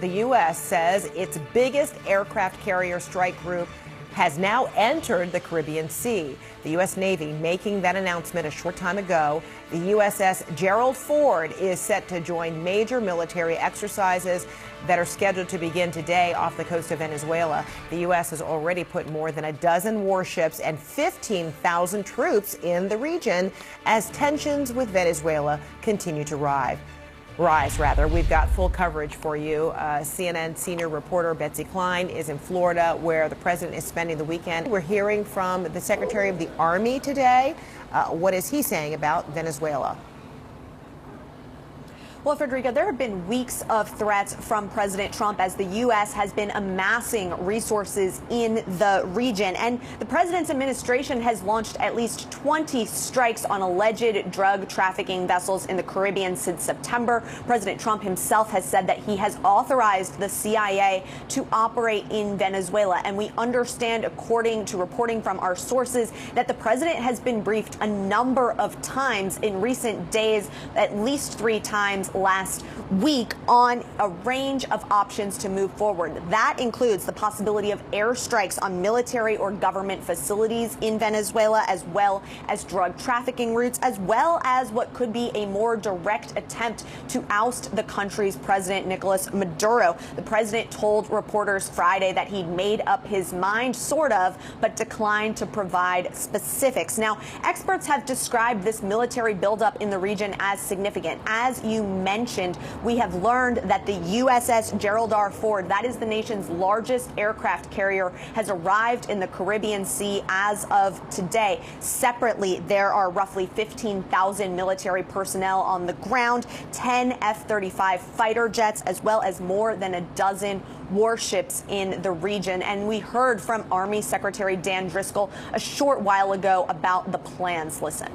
The U.S. says its biggest aircraft carrier strike group has now entered the Caribbean Sea. The U.S. Navy making that announcement a short time ago. The USS Gerald Ford is set to join major military exercises that are scheduled to begin today off the coast of Venezuela. The U.S. has already put more than a dozen warships and 15,000 troops in the region as tensions with Venezuela continue to rise. We've got full coverage for you. CNN senior reporter Betsy Klein is in Florida, where the president is spending the weekend. We're hearing from the Secretary of the Army today. What is he saying about Venezuela? Well, Frederica, there have been weeks of threats from President Trump as the U.S. has been amassing resources in the region. And the president's administration has launched at least 20 strikes on alleged drug trafficking vessels in the Caribbean since September. President Trump himself has said that he has authorized the CIA to operate in Venezuela. And we understand, according to reporting from our sources, that the president has been briefed a number of times in recent days, at least 3 times last week, on a range of options to move forward. That includes the possibility of airstrikes on military or government facilities in Venezuela, as well as drug trafficking routes, as well as what could be a more direct attempt to oust the country's president, Nicolas Maduro. The president told reporters Friday that he'd made up his mind, sort of, but declined to provide specifics. Now, experts have described this military buildup in the region as significant. As you mentioned, we have learned that the USS Gerald R. Ford, that is the nation's largest aircraft carrier, has arrived in the Caribbean Sea as of today. Separately, there are roughly 15,000 military personnel on the ground, 10 F-35 fighter jets, as well as more than a dozen warships in the region. And we heard from Army Secretary Dan Driscoll a short while ago about the plans. Listen.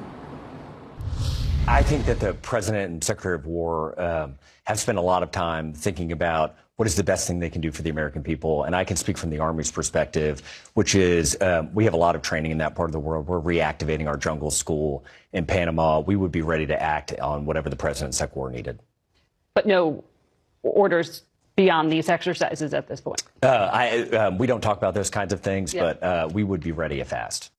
I think that the President and Secretary of War have spent a lot of time thinking about what is the best thing they can do for the American people. And I can speak from the Army's perspective, which is we have a lot of training in that part of the world. We're reactivating our jungle school in Panama. We would be ready to act on whatever the President and Secretary of War needed. But no orders beyond these exercises at this point? We don't talk about those kinds of things, Yep. But we would be ready if asked.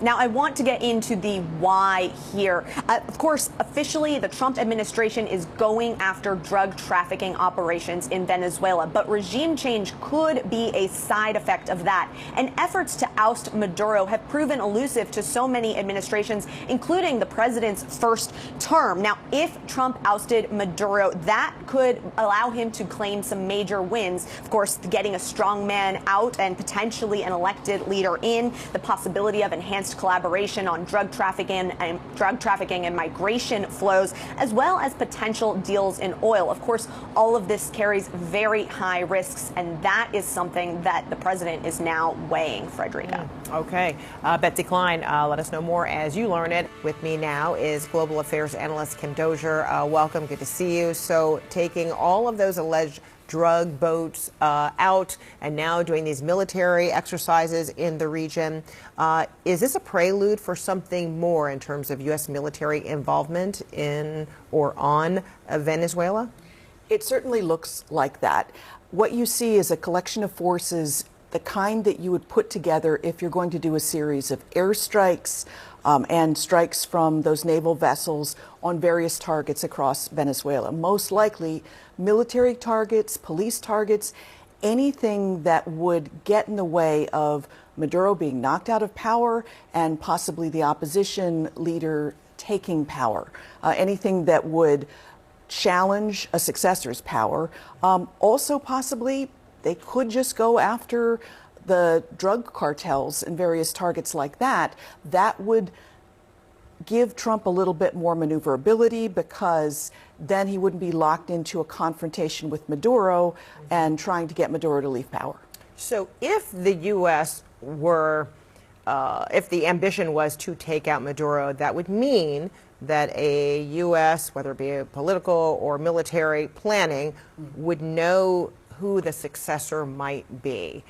Now, I want to get into the why here. Of course, officially, the Trump administration is going after drug trafficking operations in Venezuela, but regime change could be a side effect of that. And efforts to oust Maduro have proven elusive to so many administrations, including the president's first term. Now, if Trump ousted Maduro, that could allow him to claim some major wins. Of course, getting a strong man out and potentially an elected leader in, the possibility of enhanced collaboration on drug trafficking and migration flows, as well as potential deals in oil. Of course, all of this carries very high risks, and that is something that the president is now weighing. Frederica. Okay. Betsy Klein, let us know more as you learn it. With me now is global affairs analyst Kim Dozier. Welcome. Good to see you. So taking all of those alleged drug boats out and now doing these military exercises in the region. Is this a prelude for something more in terms of U.S. military involvement in or on Venezuela? It certainly looks like that. What you see is a collection of forces, the kind that you would put together if you're going to do a series of airstrikes and strikes from those naval vessels on various targets across Venezuela. Most likely military targets, police targets, anything that would get in the way of Maduro being knocked out of power and possibly the opposition leader taking power. Anything that would challenge a successor's power. Also possibly they could just go after the drug cartels and various targets like that. That would give Trump a little bit more maneuverability, because then he wouldn't be locked into a confrontation with Maduro and trying to get Maduro to leave power. So if the U.S. were, if the ambition was to take out Maduro, that would mean that a U.S., whether it be a political or military planning, would know who the successor might be.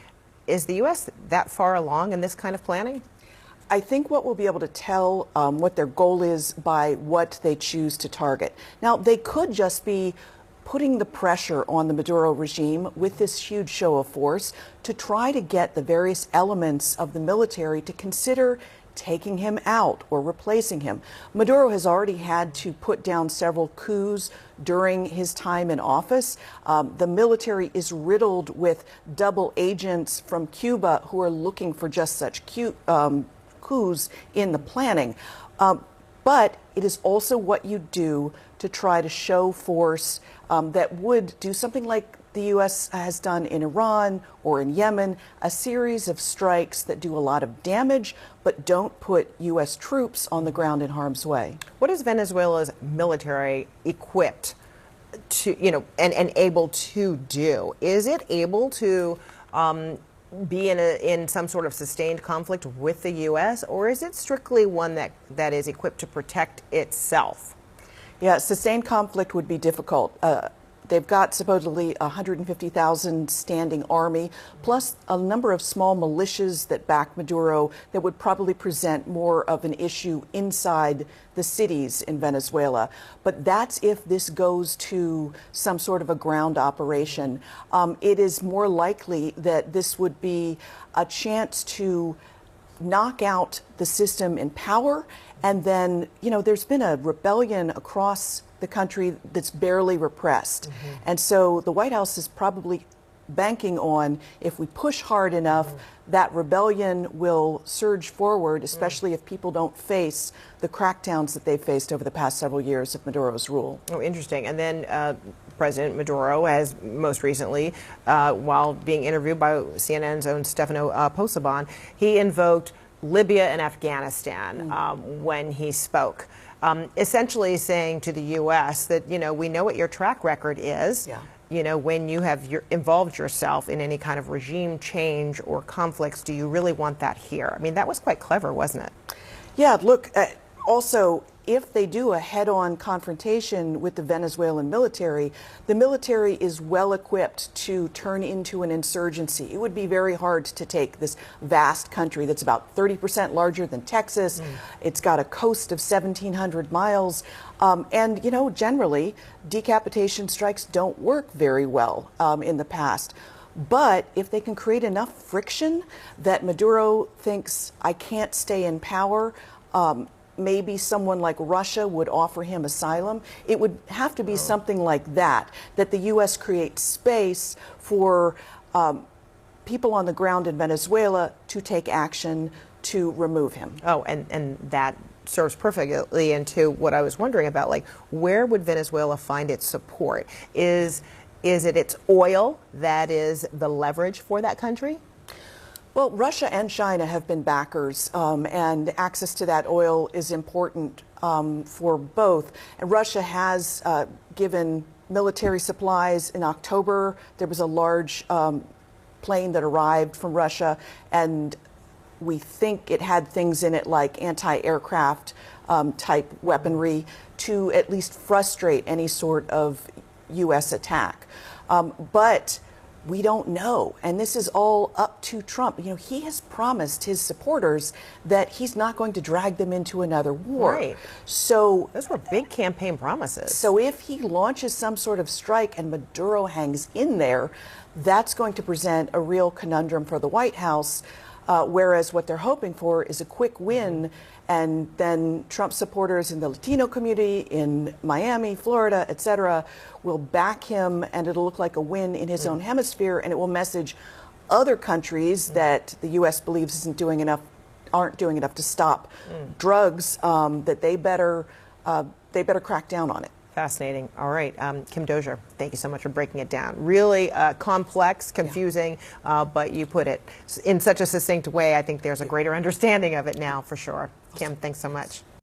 Is the U.S. that far along in this kind of planning? I think what we'll be able to tell what their goal is by what they choose to target. Now, they could just be putting the pressure on the Maduro regime with this huge show of force to try to get the various elements of the military to consider taking him out or replacing him. Maduro has already had to put down several coups during his time in office. The military is riddled with double agents from Cuba who are looking for just such coups in the planning. But it is also what you do to try to show force that would do something like the U.S. has done in Iran or in Yemen, a series of strikes that do a lot of damage but don't put U.S. troops on the ground in harm's way. What is Venezuela's military equipped to, and able to do? Is it able to be in some sort of sustained conflict with the U.S., or is it strictly one that is equipped to protect itself? Yeah, sustained conflict would be difficult. They've got supposedly 150,000 standing army, plus a number of small militias that back Maduro that would probably present more of an issue inside the cities in Venezuela. But that's if this goes to some sort of a ground operation. It is more likely that this would be a chance to knock out the system in power. And then, there's been a rebellion across the country that's barely repressed. And so the White House is probably banking on, if we push hard enough, that rebellion will surge forward, especially if people don't face the crackdowns that they've faced over the past several years of Maduro's rule. Oh, interesting. And then President Maduro has most recently, while being interviewed by CNN's own Stefano Posaban, he invoked Libya and Afghanistan when he spoke, essentially saying to the U.S. that, we know what your track record is. Yeah. When you have involved yourself in any kind of regime change or conflicts, do you really want that here? I mean, that was quite clever, wasn't it? Yeah, look, also, if they do a head-on confrontation with the Venezuelan military, the military is well equipped to turn into an insurgency. It would be very hard to take this vast country that's about 30% larger than Texas. It's got a coast of 1,700 miles. And, generally, decapitation strikes don't work very well in the past. But if they can create enough friction that Maduro thinks, I can't stay in power, maybe someone like Russia would offer him asylum. It would have to be something like that the U.S. creates space for people on the ground in Venezuela to take action to remove him. Oh, and that serves perfectly into what I was wondering about, like, where would Venezuela find its support? Is it its oil that is the leverage for that country? Well, Russia and China have been backers, and access to that oil is important for both. And Russia has given military supplies. In October, there was a large plane that arrived from Russia, and we think it had things in it like anti-aircraft type weaponry to at least frustrate any sort of U.S. attack. But we don't know, and this is all up to Trump. He has promised his supporters that he's not going to drag them into another war. Right. So those were big campaign promises. So if he launches some sort of strike and Maduro hangs in there, that's going to present a real conundrum for the White House. Whereas what they're hoping for is a quick win, and then Trump supporters in the Latino community in Miami, Florida, et cetera, will back him, and it'll look like a win in his own hemisphere, and it will message other countries that the U.S. believes aren't doing enough to stop drugs, that they better crack down on it. Fascinating. All right. Kim Dozier, thank you so much for breaking it down. Really complex, confusing, but you put it in such a succinct way. I think there's a greater understanding of it now, for sure. Kim, thanks so much.